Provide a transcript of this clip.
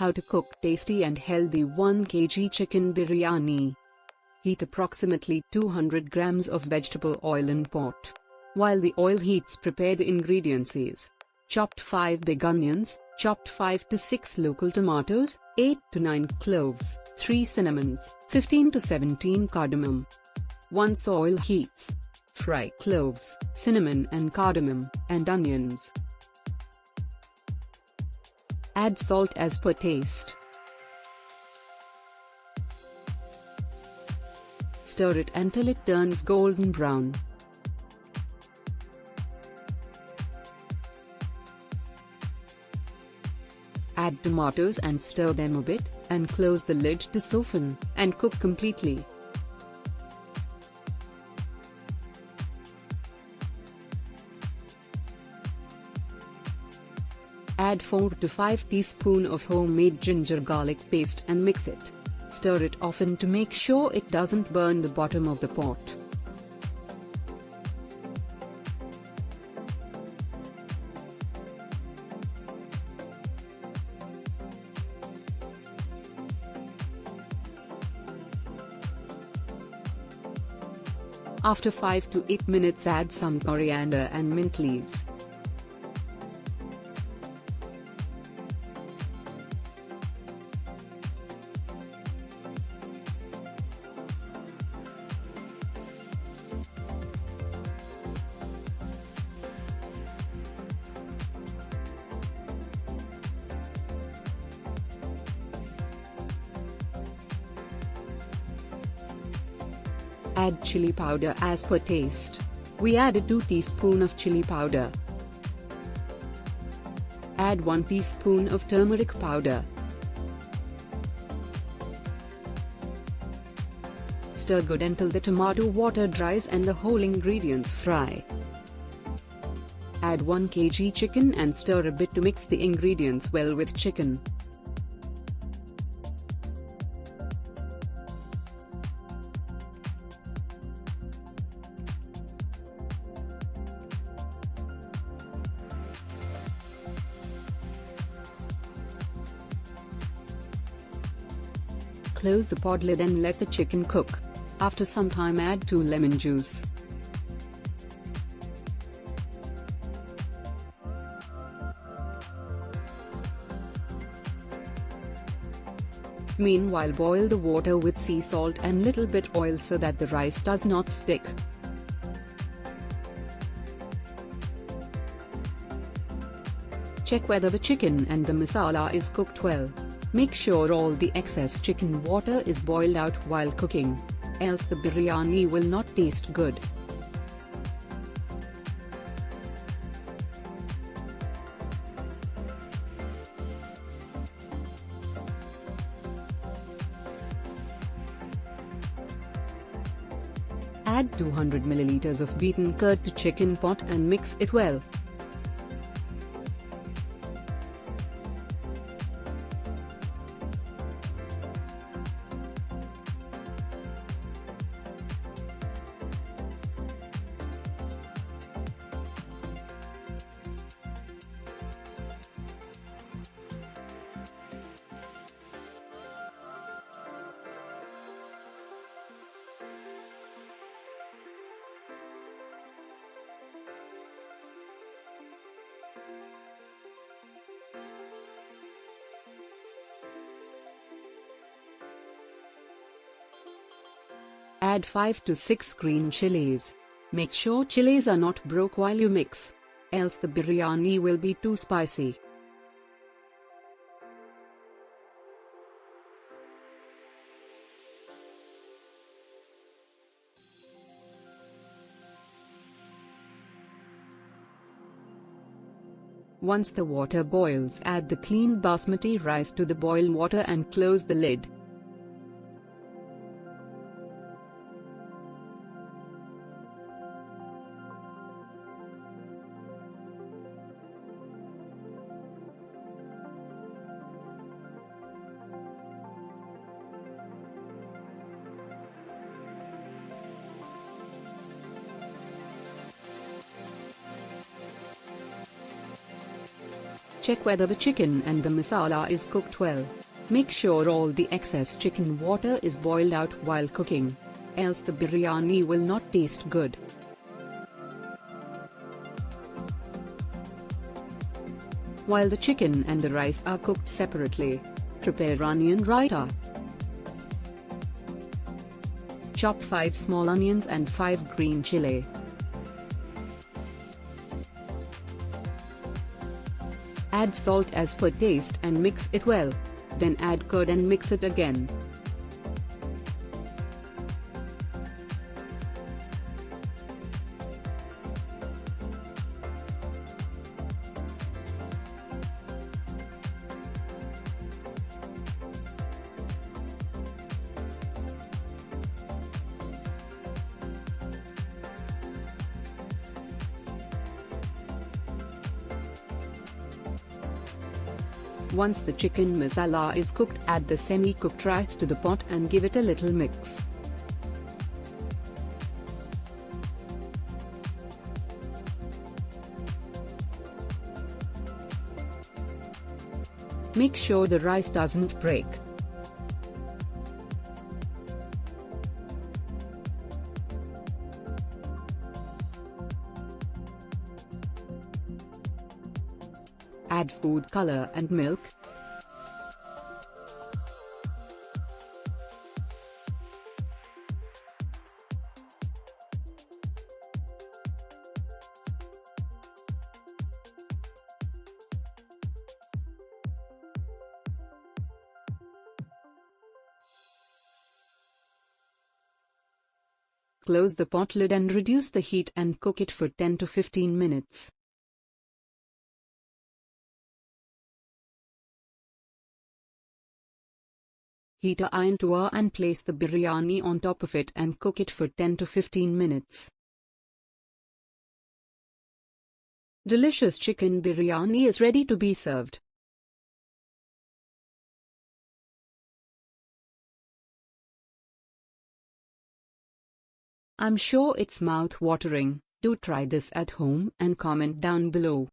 How to cook tasty and healthy 1 kg chicken biryani. Heat approximately 200 grams of vegetable oil in pot. While the oil heats, prepare the ingredients is: chopped 5 big onions, chopped 5 to 6 local tomatoes, 8 to 9 cloves, 3 cinnamons, 15 to 17 cardamom. Once oil heats, fry cloves, cinnamon and cardamom, and onions. Add salt as per taste. Stir it until it turns golden brown. Add tomatoes and stir them a bit, and close the lid to soften and cook completely. Add 4 to 5 teaspoons of homemade ginger garlic paste and mix it. Stir it often to make sure it doesn't burn the bottom of the pot. After 5 to 8 minutes, add some coriander and mint leaves. Add chili powder as per taste. We added 2 teaspoons of chili powder. Add 1 teaspoon of turmeric powder. Stir good until the tomato water dries and the whole ingredients fry. Add 1 kg chicken and stir a bit to mix the ingredients well with chicken. Close the pot lid and let the chicken cook. After some time, add 2 lemon juice. Meanwhile, boil the water with sea salt and little bit oil so that the rice does not stick. Check whether the chicken and the masala is cooked well. Make sure all the excess chicken water is boiled out while cooking, else the biryani will not taste good. Add 200 ml of beaten curd to chicken pot and mix it well. Add 5 to 6 green chilies. Make sure chilies are not broke while you mix, else the biryani will be too spicy. Once the water boils, add the cleaned basmati rice to the boiled water and close the lid. Check whether the chicken and the masala is cooked well. Make sure all the excess chicken water is boiled out while cooking, else the biryani will not taste good. While the chicken and the rice are cooked separately, prepare onion raita. Chop 5 small onions and 5 green chili. Add salt as per taste and mix it well, then add curd and mix it again. Once the chicken masala is cooked, add the semi-cooked rice to the pot and give it a little mix. Make sure the rice doesn't break. Add food color and milk. Close the pot lid and reduce the heat and cook it for 10 to 15 minutes. Heat a iron tawa and place the biryani on top of it and cook it for 10 to 15 minutes. Delicious chicken biryani is ready to be served. I'm sure it's mouth-watering. Do try this at home and comment down below.